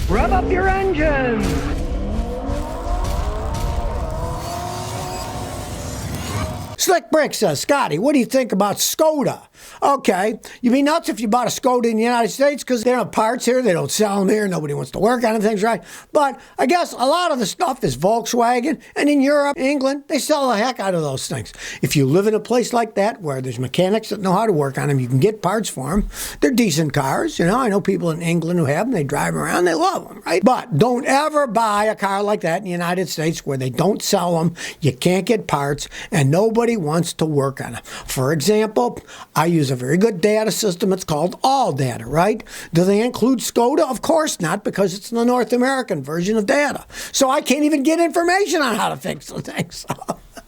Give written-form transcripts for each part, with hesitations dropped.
Rev up your engines! Slick Brick says, Scotty, what do you think about Skoda? Okay, you'd be nuts if you bought a Skoda in the United States because they don't have parts here, they don't sell them here, nobody wants to work on them, things right. But I guess a lot of the stuff is Volkswagen, and in Europe, England, they sell the heck out of those things. If you live in a place like that where there's mechanics that know how to work on them, you can get parts for them. They're decent cars, you know. I know people in England who have them, they drive around, they love them, right? But don't ever buy a car like that in the United States where they don't sell them, you can't get parts, and nobody wants to work on them. For example, I use a very good data system. It's called All Data, right? Do they include Skoda? Of course not, because it's the North American version of data. So I can't even get information on how to fix the things.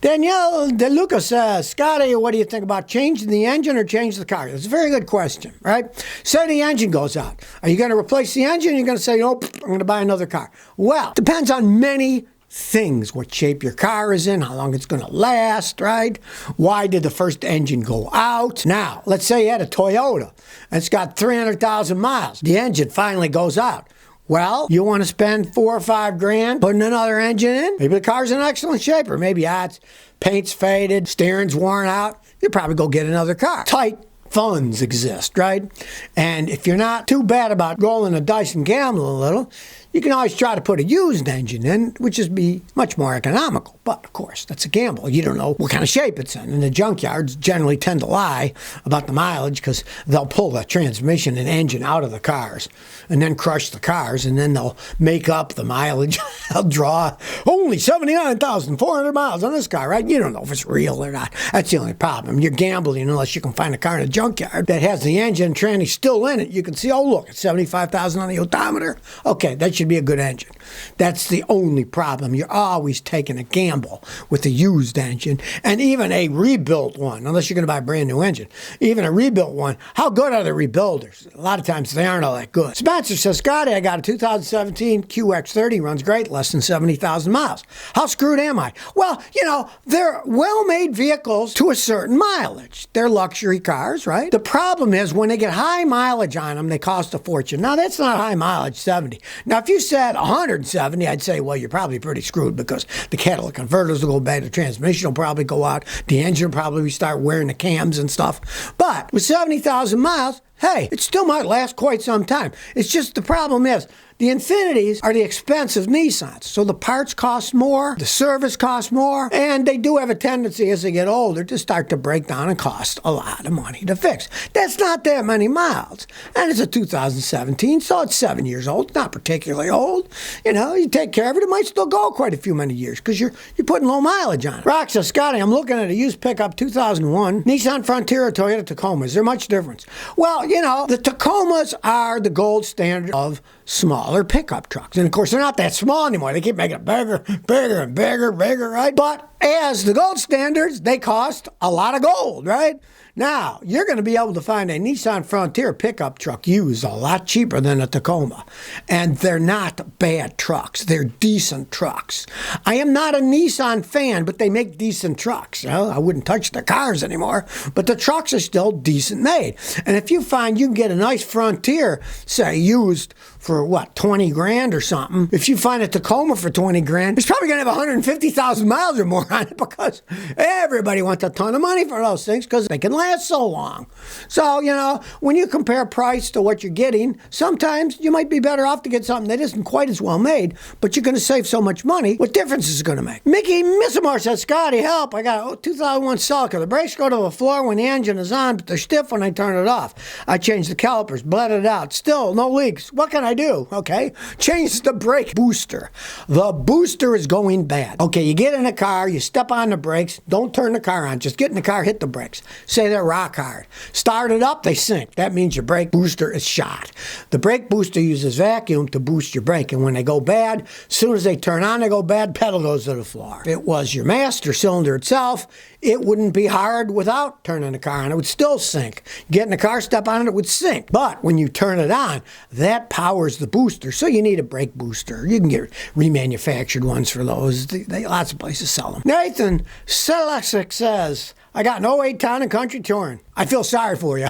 Danielle DeLuca says, Scotty, what do you think about changing the engine or change the car? That's a very good question, right? Say the engine goes out. Are you going to replace the engine? Or are you going to say, nope, I'm going to buy another car? Well, depends on many things, what shape your car is in, how long it's going to last, right? Why did the first engine go out? Now, let's say you had a Toyota and it's got 300,000 miles. The engine finally goes out. Well, you want to spend $4 or $5 grand putting another engine in? Maybe the car's in excellent shape, or maybe it's paint's faded, steering's worn out. You'll probably go get another car. Tight funds exist, right? And if you're not too bad about rolling the dice and gambling a little, you can always try to put a used engine in, which is be much more economical. But, of course, that's a gamble. You don't know what kind of shape it's in. And the junkyards generally tend to lie about the mileage because they'll pull the transmission and engine out of the cars and then crush the cars, and then they'll make up the mileage. They'll draw only 79,400 miles on this car, right? You don't know if it's real or not. That's the only problem. You're gambling unless you can find a car in a junkyard that has the engine and tranny still in it. You can see, oh, look, it's 75,000 on the odometer. Okay, that should be a good engine. That's the only problem. You're always taking a gamble with a used engine, and even a rebuilt one, unless you're going to buy a brand new engine. Even a rebuilt one, how good are the rebuilders? A lot of times they aren't all that good. Spencer says, Scotty, I got a 2017 QX30, runs great, less than 70,000 miles. How screwed am I? Well, you know, they're well-made vehicles to a certain mileage. They're luxury cars, right? The problem is when they get high mileage on them, they cost a fortune. Now, that's not high mileage, 70. Now, if you said 170, I'd say, well, you're probably pretty screwed because the catalytic converters will go bad, the transmission will probably go out, the engine will probably start wearing the cams and stuff. But with 70,000 miles, hey, it still might last quite some time. It's just the problem is the Infinities are the expensive Nissans. So the parts cost more, the service costs more, and they do have a tendency as they get older to start to break down and cost a lot of money to fix. That's not that many miles. And it's a 2017, so it's 7 years old. It's not particularly old. You know, you take care of it, it might still go quite a few many years because you're putting low mileage on it. Rock says, Scotty, I'm looking at a used pickup 2001, Nissan Frontier or Toyota Tacoma. Is there much difference? Well, you know, the Tacomas are the gold standard of smaller pickup trucks. And of course, they're not that small anymore. They keep making it bigger, bigger, and bigger, bigger, right? But as the gold standards, they cost a lot of gold, right? Now, you're going to be able to find a Nissan Frontier pickup truck used a lot cheaper than a Tacoma. And they're not bad trucks. They're decent trucks. I am not a Nissan fan, but they make decent trucks. You know, I wouldn't touch the cars anymore, but the trucks are still decent made. And if you find you can get a nice Frontier, say, used for what, 20 grand or something, if you find a Tacoma for 20 grand, it's probably going to have 150,000 miles or more on it because everybody wants a ton of money for those things because they can last so long. So, you know, when you compare price to what you're getting, sometimes you might be better off to get something that isn't quite as well made, but you're going to save so much money. What difference is it going to make? Mickey Missamore says, Scotty, help. I got a 2001 Celica. The brakes go to the floor when the engine is on, but they're stiff when I turn it off. I changed the calipers, bled it out. Still, no leaks. What can I do? Okay. Change the brake booster. The booster is going bad. Okay, you get in a car, you step on the brakes, don't turn the car on. Just get in the car, hit the brakes. Say they're rock hard. Start it up, they sink. That means your brake booster is shot. The brake booster uses vacuum to boost your brake, and when they go bad, as soon as they turn on, they go bad, pedal goes to the floor. If it was your master cylinder itself, it wouldn't be hard without turning the car on. It would still sink. Get in the car, step on it, it would sink. But when you turn it on, that powers the booster, so you need a brake booster. You can get remanufactured ones for those. Lots of places sell them. Nathan Selesic says, I got an '08 Town and Country Touring. I feel sorry for you.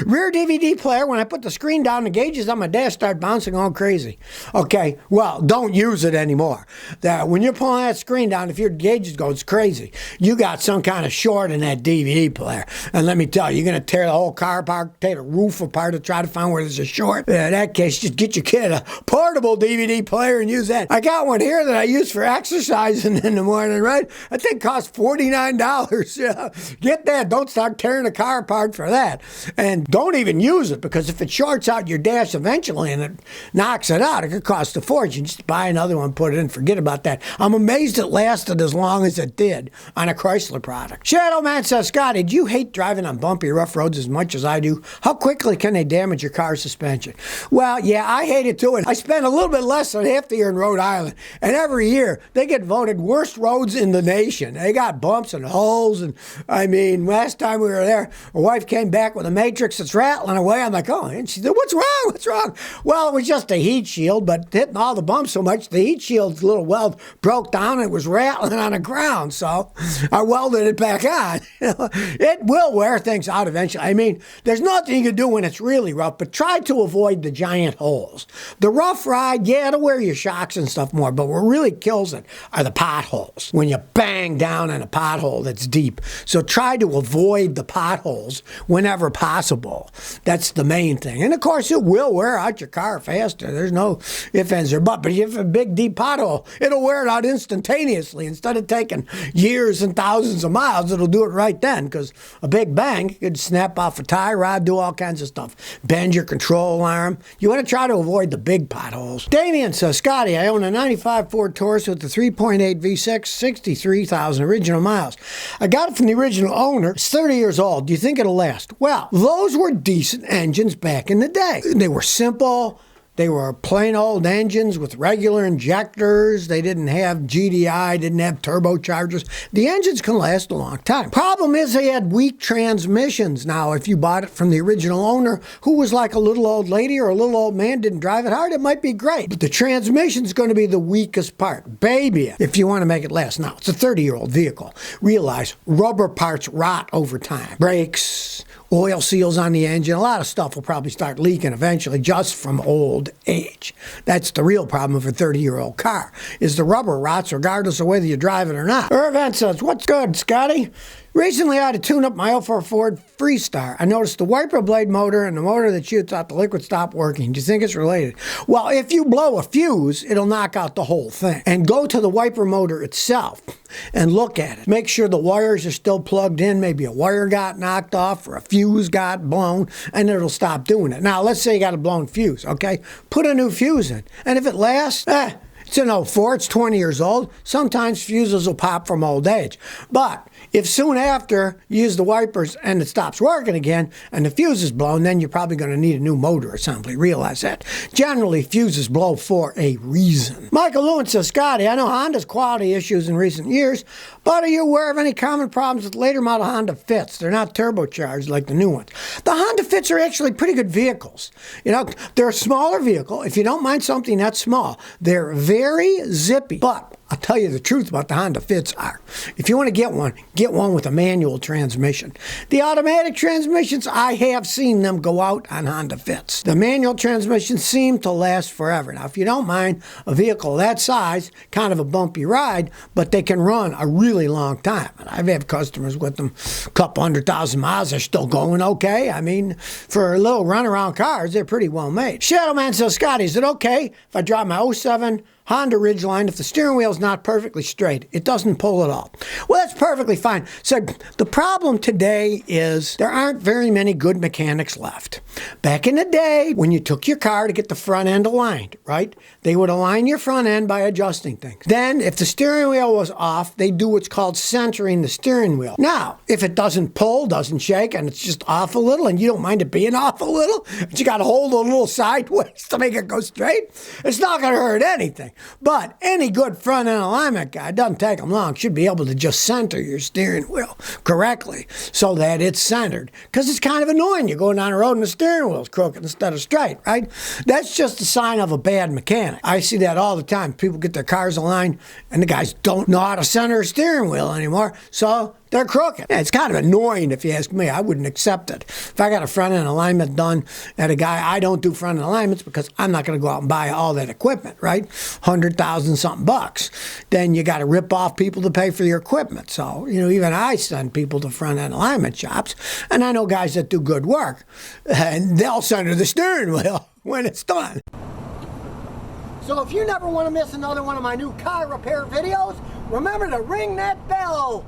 Rear DVD player, when I put the screen down, the gauges on my dash start bouncing all crazy. Okay, well, don't use it anymore. When you're pulling that screen down, if your gauges go, it's crazy. You got some kind of short in that DVD player. And let me tell you, you're going to tear the whole car apart, tear the roof apart to try to find where there's a short. In that case, just get your kid a portable DVD player and use that. I got one here that I use for exercising in the morning, right? That thing costs $49. Yeah. Get that. Don't start tearing the car apart for that. And don't even use it, because if it shorts out your dash eventually and it knocks it out, it could cost a fortune. Just buy another one, put it in, forget about that. I'm amazed it lasted as long as it did on a Chrysler product. Shadow Man says, Scotty, do you hate driving on bumpy, rough roads as much as I do? How quickly can they damage your car's suspension? Well, yeah, I hate it too. And I spend a little bit less than half the year in Rhode Island. And every year, they get voted worst roads in the nation. They got bumps and holes. And I mean, last time we were there, my wife came back with a matrix that's rattling away. I'm like, oh, and she said, what's wrong? What's wrong? Well, it was just a heat shield, but hitting all the bumps so much, the heat shield's little weld broke down and it was rattling on the ground. So I welded it back on. It will wear things out eventually. I mean, there's nothing you can do when it's really rough, but try to avoid the giant holes. The rough ride, yeah, it'll wear your shocks and stuff more, but what really kills it are the potholes. When you bang down in a pothole that's deep. So try to avoid the potholes whenever possible. That's the main thing. And of course, it will wear out your car faster. There's no ifs, ands, or buts. But if you have a big, deep pothole, it'll wear it out instantaneously. Instead of taking years and thousands of miles, it'll do it right then, because a big bang could snap off a tie rod, do all kinds of stuff. Bend your control arm. You want to try to avoid the big potholes. Damien says, Scotty, I own a 95 Ford Taurus with the 3.8 V6, 63,000 original miles. I got it from the original owner. It's 30 years old. Do you think it'll last? Well, those were decent engines back in the day. They were simple. They were plain old engines with regular injectors. They didn't have GDI, didn't have turbochargers. The engines can last a long time. Problem is they had weak transmissions. Now, if you bought it from the original owner, who was like a little old lady or a little old man, didn't drive it hard, it might be great. But the transmission's going to be the weakest part. Baby, if you want to make it last. Now, it's a 30-year-old vehicle. Realize rubber parts rot over time. Brakes, oil seals on the engine, a lot of stuff will probably start leaking eventually just from old age. That's the real problem of a 30-year-old car, is the rubber rots regardless of whether you drive it or not. Irvin says, what's good, Scotty? Recently, I had to tune up my 04 Ford Freestar. I noticed the wiper blade motor and the motor that shoots out the liquid stopped working. Do you think it's related? Well, if you blow a fuse, it'll knock out the whole thing. And go to the wiper motor itself and look at it. Make sure the wires are still plugged in. Maybe a wire got knocked off or a fuse got blown, and it'll stop doing it. Now, let's say you got a blown fuse, okay? Put a new fuse in. And if it lasts, it's an 04, it's 20 years old. Sometimes fuses will pop from old age. But if soon after you use the wipers and it stops working again and the fuse is blown, then you're probably going to need a new motor assembly. Realize that. Generally, fuses blow for a reason. Michael Lewin says, Scotty, I know Honda's quality issues in recent years, but are you aware of any common problems with later model Honda Fits? They're not turbocharged like the new ones. The Honda Fits are actually pretty good vehicles. You know, they're a smaller vehicle. If you don't mind something that small, they're very zippy. But I'll tell you the truth about the Honda Fits are. If you want to get one with a manual transmission. The automatic transmissions, I have seen them go out on Honda Fits. The manual transmissions seem to last forever. Now, if you don't mind a vehicle that size, kind of a bumpy ride, but they can run a really long time. And I've had customers with them a couple 100,000 miles. They're still going okay. I mean, for little runaround cars, they're pretty well made. Shadow Man says, Scotty, is it okay if I drive my '07 Honda Ridgeline if the steering wheel is not perfectly straight? It doesn't pull at all. Well, that's perfectly fine. So the problem today is there aren't very many good mechanics left. Back in the day, when you took your car to get the front end aligned, right? They would align your front end by adjusting things. Then, if the steering wheel was off, they do what's called centering the steering wheel. Now, if it doesn't pull, doesn't shake, and it's just off a little, and you don't mind it being off a little, but you got to hold it a little sideways to make it go straight, it's not going to hurt anything. But any good front end alignment guy, doesn't take them long, should be able to just center your steering wheel correctly so that it's centered. Because it's kind of annoying. You're going down the road and the steering wheel's crooked instead of straight, right? That's just a sign of a bad mechanic. I see that all the time. People get their cars aligned and the guys don't know how to center a steering wheel anymore. So they're crooked. It's kind of annoying if you ask me. I wouldn't accept it. If I got a front end alignment done at a guy, I don't do front end alignments because I'm not going to go out and buy all that equipment, right? 100,000 something bucks. Then you got to rip off people to pay for your equipment. So, even I send people to front end alignment shops, and I know guys that do good work, and they'll send her the steering wheel when it's done. So if you never want to miss another one of my new car repair videos, remember to ring that bell.